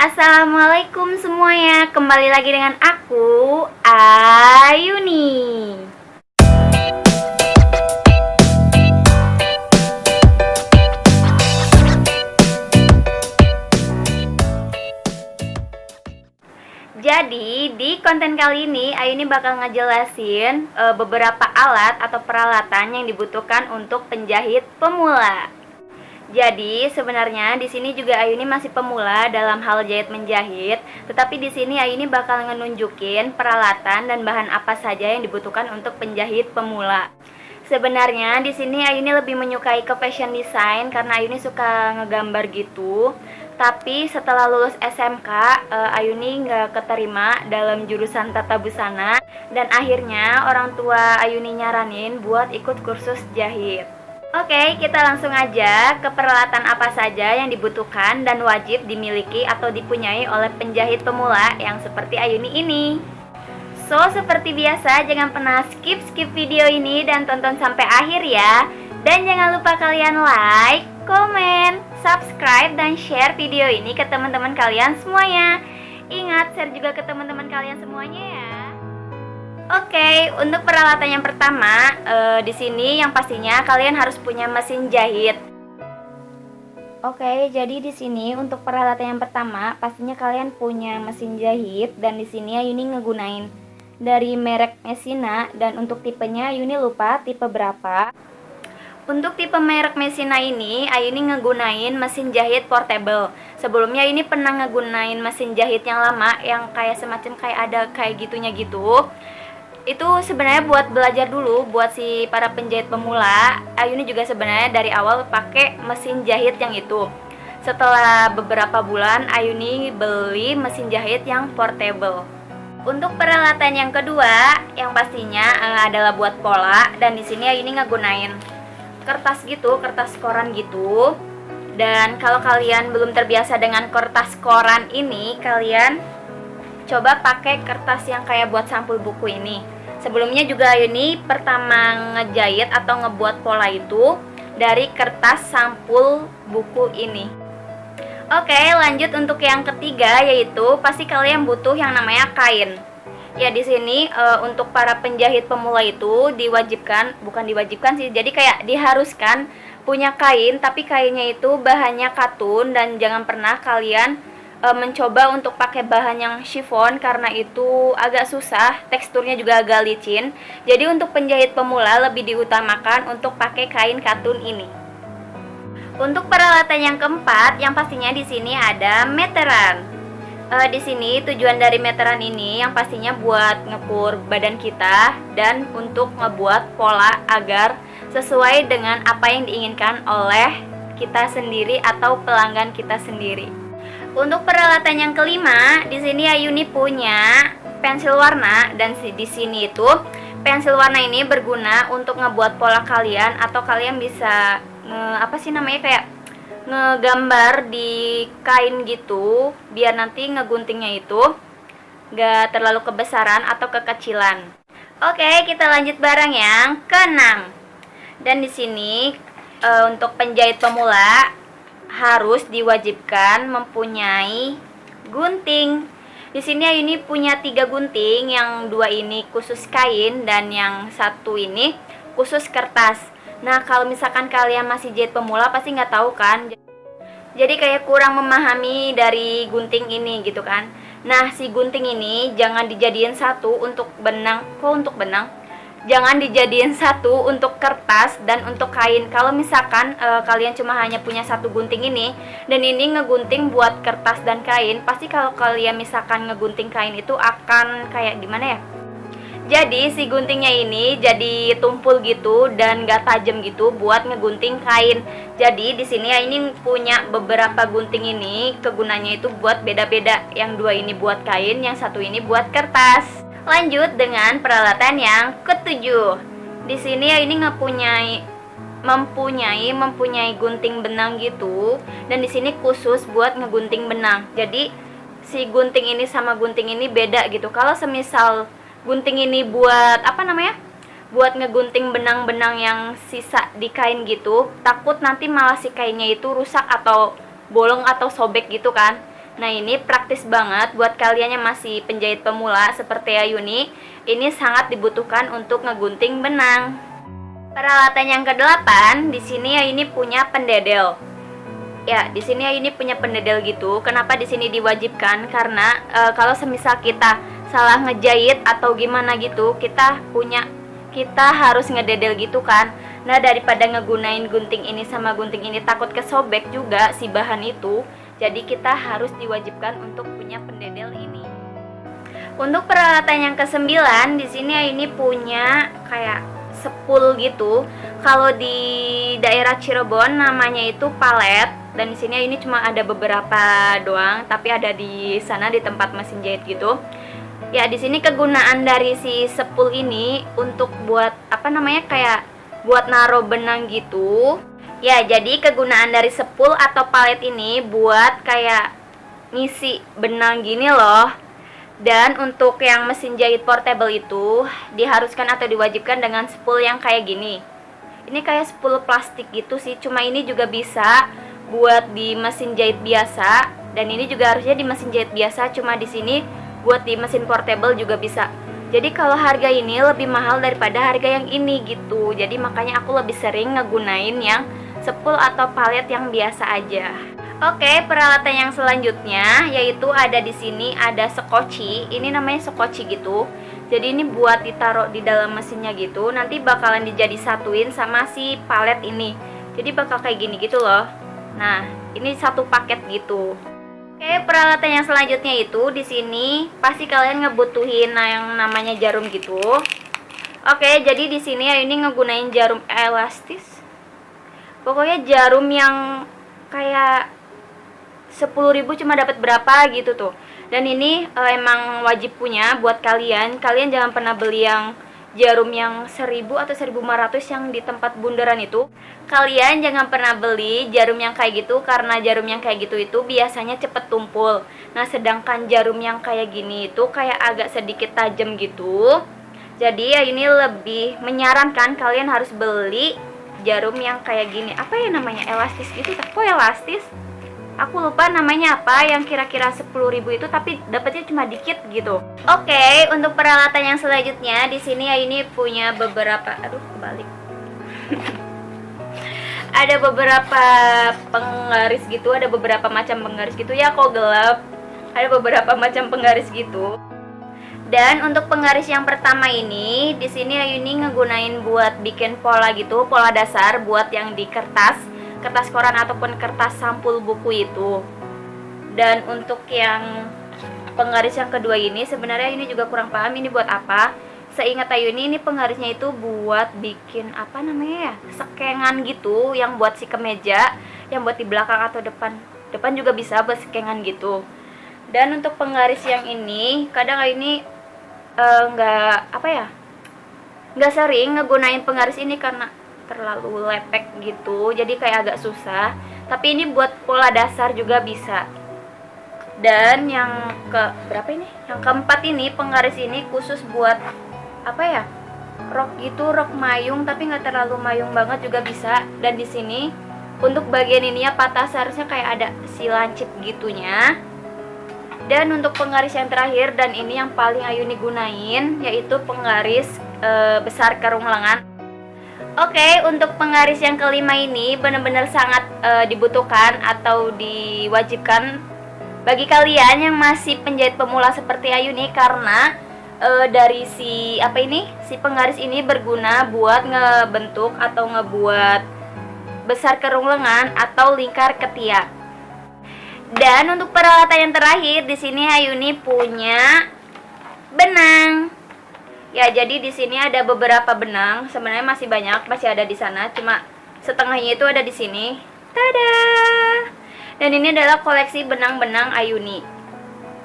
Assalamualaikum semuanya, kembali lagi dengan aku, Ayuni. Jadi di konten kali ini Ayuni bakal ngejelasin beberapa alat atau peralatan yang dibutuhkan untuk penjahit pemula. Jadi sebenarnya di sini juga Ayuni masih pemula dalam hal jahit menjahit, tetapi di sini Ayuni bakal ngenunjukin peralatan dan bahan apa saja yang dibutuhkan untuk penjahit pemula. Sebenarnya di sini Ayuni lebih menyukai ke fashion design karena Ayuni suka ngegambar gitu. Tapi setelah lulus SMK, Ayuni nggak keterima dalam jurusan tata busana dan akhirnya orang tua Ayuni nyaranin buat ikut kursus jahit. Oke, kita langsung aja ke peralatan apa saja yang dibutuhkan dan wajib dimiliki atau dipunyai oleh penjahit pemula yang seperti Ayuni ini. So, seperti biasa, jangan pernah skip video ini dan tonton sampai akhir ya. Dan jangan lupa kalian like, komen, subscribe, dan share video ini ke teman-teman kalian semuanya. Ingat, share juga ke teman-teman kalian semuanya ya. Oke, untuk peralatan yang pertama, di sini yang pastinya kalian harus punya mesin jahit. Oke, jadi di sini untuk peralatan yang pertama, pastinya kalian punya mesin jahit dan di sini Ayuni ngegunain dari merek Messina dan untuk tipenya Ayuni lupa tipe berapa. Untuk tipe merek Messina ini, Ayuni ngegunain mesin jahit portable. Sebelumnya ini pernah ngegunain mesin jahit yang lama yang kayak semacam kayak ada kayak gitunya gitu. Itu sebenarnya buat belajar dulu buat si para penjahit pemula. Ayuni juga sebenarnya dari awal pakai mesin jahit yang itu. Setelah beberapa bulan Ayuni beli mesin jahit yang portable. Untuk peralatan yang kedua, yang pastinya adalah buat pola dan di sini Ayuni ngegunain kertas gitu, kertas koran gitu. Dan kalau kalian belum terbiasa dengan kertas koran ini, kalian coba pakai kertas yang kayak buat sampul buku ini. Sebelumnya juga Ayuni pertama ngejahit atau ngebuat pola itu dari kertas sampul buku ini. Oke, lanjut untuk yang ketiga, yaitu pasti kalian butuh yang namanya kain. Ya, di sini untuk para penjahit pemula itu bukan diwajibkan sih, jadi kayak diharuskan punya kain, tapi kainnya itu bahannya katun dan jangan pernah kalian mencoba untuk pakai bahan yang chiffon karena itu agak susah, teksturnya juga agak licin. Jadi untuk penjahit pemula lebih diutamakan untuk pakai kain katun ini. Untuk peralatan yang keempat, yang pastinya di sini ada meteran. Di sini tujuan dari meteran ini yang pastinya buat ngukur badan kita dan untuk ngebuat pola agar sesuai dengan apa yang diinginkan oleh kita sendiri atau pelanggan kita sendiri. Untuk peralatan yang kelima, di sini Ayuni punya pensil warna dan di sini itu pensil warna ini berguna untuk ngebuat pola kalian atau kalian bisa kayak ngegambar di kain gitu biar nanti ngeguntingnya itu gak terlalu kebesaran atau kekecilan. Oke, kita lanjut barang yang keenam. Dan di sini untuk penjahit pemula harus diwajibkan mempunyai gunting. Di sini Ayuni punya 3 gunting, yang 2 ini khusus kain dan yang 1 ini khusus kertas. Nah, kalau misalkan kalian masih jahit pemula pasti nggak tahu kan. Jadi kayak kurang memahami dari gunting ini gitu kan. Nah, si gunting ini jangan dijadiin satu untuk benang. Kok untuk benang? Jangan dijadiin satu untuk kertas dan untuk kain. Kalau misalkan kalian cuma hanya punya 1 gunting ini dan ini ngegunting buat kertas dan kain, pasti kalau kalian misalkan ngegunting kain itu akan kayak gimana ya? Jadi si guntingnya ini jadi tumpul gitu dan gak tajam gitu buat ngegunting kain. Jadi di sini ini punya beberapa gunting ini, kegunaannya itu buat beda-beda. Yang 2 ini buat kain, yang 1 ini buat kertas. Lanjut dengan peralatan yang ketujuh. Di sini ini mempunyai gunting benang gitu dan di sini khusus buat ngegunting benang. Jadi si gunting ini sama gunting ini beda gitu. Kalau semisal gunting ini buat buat ngegunting benang-benang yang sisa di kain gitu, takut nanti malah si kainnya itu rusak atau bolong atau sobek gitu kan. Nah, ini praktis banget buat kalian yang masih penjahit pemula seperti Ayuni. Ini sangat dibutuhkan untuk ngegunting benang. Peralatan yang kedelapan, di sini Ayuni punya pendedel. Ya, di sini Ayuni punya pendedel gitu. Kenapa di sini diwajibkan? Karena kalau semisal kita salah ngejahit atau gimana gitu, kita harus ngededel gitu kan. Nah, daripada ngegunain gunting ini sama gunting ini takut kesobek juga si bahan itu, jadi kita harus diwajibkan untuk punya pendedel ini. Untuk peralatan yang ke-9, di sini Ayuni punya kayak sepul gitu. Kalau di daerah Cirebon namanya itu palet, dan di sini ini cuma ada beberapa doang, tapi ada di sana di tempat mesin jahit gitu. Ya, di sini kegunaan dari si sepul ini untuk buat apa namanya, kayak buat naro benang gitu. Ya, jadi kegunaan dari sepul atau palet ini buat kayak ngisi benang gini loh. Dan untuk yang mesin jahit portable itu diharuskan atau diwajibkan dengan spool yang kayak gini. Ini kayak spool plastik gitu sih, cuma ini juga bisa buat di mesin jahit biasa, dan ini juga harusnya di mesin jahit biasa, cuma di sini buat di mesin portable juga bisa. Jadi kalau harga ini lebih mahal daripada harga yang ini gitu. Jadi makanya aku lebih sering ngegunain yang spool atau palet yang biasa aja. Oke, peralatan yang selanjutnya yaitu ada di sini ada sekoci. Ini namanya sekoci gitu. Jadi ini buat ditaruh di dalam mesinnya gitu. Nanti bakalan dijadi satuin sama si palet ini. Jadi bakal kayak gini gitu loh. Nah, ini satu paket gitu. Oke, peralatan yang selanjutnya itu di sini pasti kalian ngebutuhin yang namanya jarum gitu. Oke, jadi di sini ya ini ngegunain jarum elastis. Pokoknya jarum yang kayak 10.000 cuma dapat berapa gitu tuh. Dan ini emang wajib punya buat kalian. Kalian jangan pernah beli yang jarum yang 1.000 atau 1.500 yang di tempat bundaran itu. Kalian jangan pernah beli jarum yang kayak gitu, karena jarum yang kayak gitu itu biasanya cepet tumpul. Nah, sedangkan jarum yang kayak gini itu kayak agak sedikit tajam gitu. Jadi ya ini lebih menyarankan kalian harus beli jarum yang kayak gini. Apa ya namanya? Elastis gitu. Kok elastis? Aku lupa namanya apa, yang kira-kira 10.000 itu tapi dapatnya cuma dikit gitu. Oke, untuk peralatan yang selanjutnya di sini ya ini punya beberapa, kebalik. Ada beberapa penggaris gitu, ada beberapa macam penggaris gitu ya, kok gelap. Ada beberapa macam penggaris gitu. Dan untuk penggaris yang pertama ini, di sini Ayuni ngegunain buat bikin pola gitu, pola dasar buat yang di kertas koran ataupun kertas sampul buku itu. Dan untuk yang penggaris yang kedua ini sebenarnya ini juga kurang paham ini buat apa. Seingat Ayuni ini penggarisnya itu buat bikin apa namanya ya, sekengan gitu, yang buat si kemeja, yang buat di belakang atau depan. Depan juga bisa buat sekengan gitu. Dan untuk penggaris yang ini kadang Ayuni nggak sering ngegunain penggaris ini karena terlalu lepek gitu, jadi kayak agak susah. Tapi ini buat pola dasar juga bisa. Dan yang berapa ini? Yang keempat ini penggaris ini khusus buat apa ya? Rok gitu, rok mayung tapi nggak terlalu mayung banget juga bisa. Dan di sini untuk bagian ini ya patah seharusnya kayak ada si lancip gitunya. Dan untuk penggaris yang terakhir dan ini yang paling Ayuni gunain yaitu penggaris besar kerung lengan. Oke, untuk penggaris yang kelima ini benar-benar sangat dibutuhkan atau diwajibkan bagi kalian yang masih penjahit pemula seperti Ayuni, karena dari si penggaris ini berguna buat ngebentuk atau ngebuat besar kerung lengan atau lingkar ketiak. Dan untuk peralatan yang terakhir di sini Ayuni punya benang. Ya, jadi di sini ada beberapa benang. Sebenarnya masih banyak, masih ada di sana. Cuma setengahnya itu ada di sini. Tada! Dan ini adalah koleksi benang-benang Ayuni.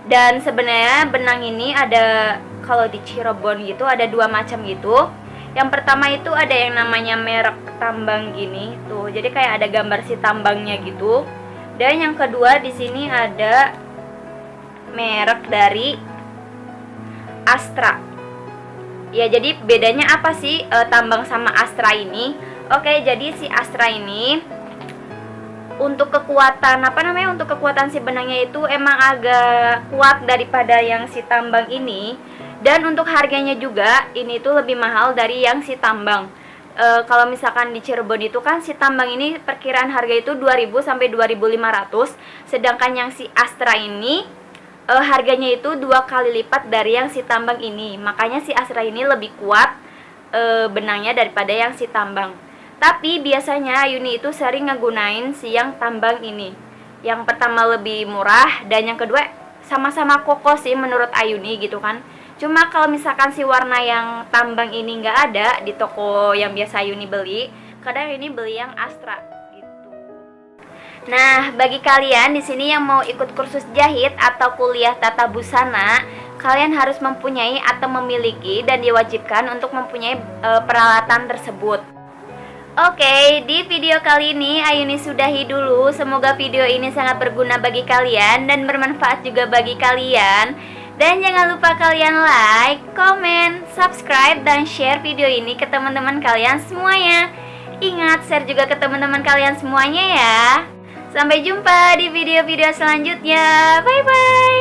Dan sebenarnya benang ini ada, kalau di Cirebon gitu ada dua macam gitu. Yang pertama itu ada yang namanya merek tambang gini tuh. Jadi kayak ada gambar si tambangnya gitu. Dan yang kedua di sini ada merek dari Astra. Ya, jadi bedanya apa sih tambang sama Astra ini? Oke, jadi si Astra ini untuk kekuatan untuk kekuatan si benangnya itu emang agak kuat daripada yang si tambang ini. Dan untuk harganya juga ini tuh lebih mahal dari yang si tambang. Kalau misalkan di Cirebon itu kan si tambang ini perkiraan harga itu 2.000 sampai 2.500, sedangkan yang si Astra ini harganya itu 2 kali lipat dari yang si tambang ini. Makanya si Astra ini lebih kuat benangnya daripada yang si tambang. Tapi biasanya Ayuni itu sering ngegunain si yang tambang ini. Yang pertama lebih murah, dan yang kedua sama-sama kokoh sih menurut Ayuni gitu kan. Cuma kalau misalkan si warna yang tambang ini nggak ada di toko yang biasa Ayuni beli, kadang ini beli yang Astra gitu. Nah, bagi kalian di sini yang mau ikut kursus jahit atau kuliah tata busana, kalian harus mempunyai atau memiliki dan diwajibkan untuk mempunyai peralatan tersebut. Oke, di video kali ini Ayuni sudahi dulu. Semoga video ini sangat berguna bagi kalian dan bermanfaat juga bagi kalian. Dan jangan lupa kalian like, comment, subscribe, dan share video ini ke teman-teman kalian semuanya. Ingat, share juga ke teman-teman kalian semuanya ya. Sampai jumpa di video-video selanjutnya. Bye-bye.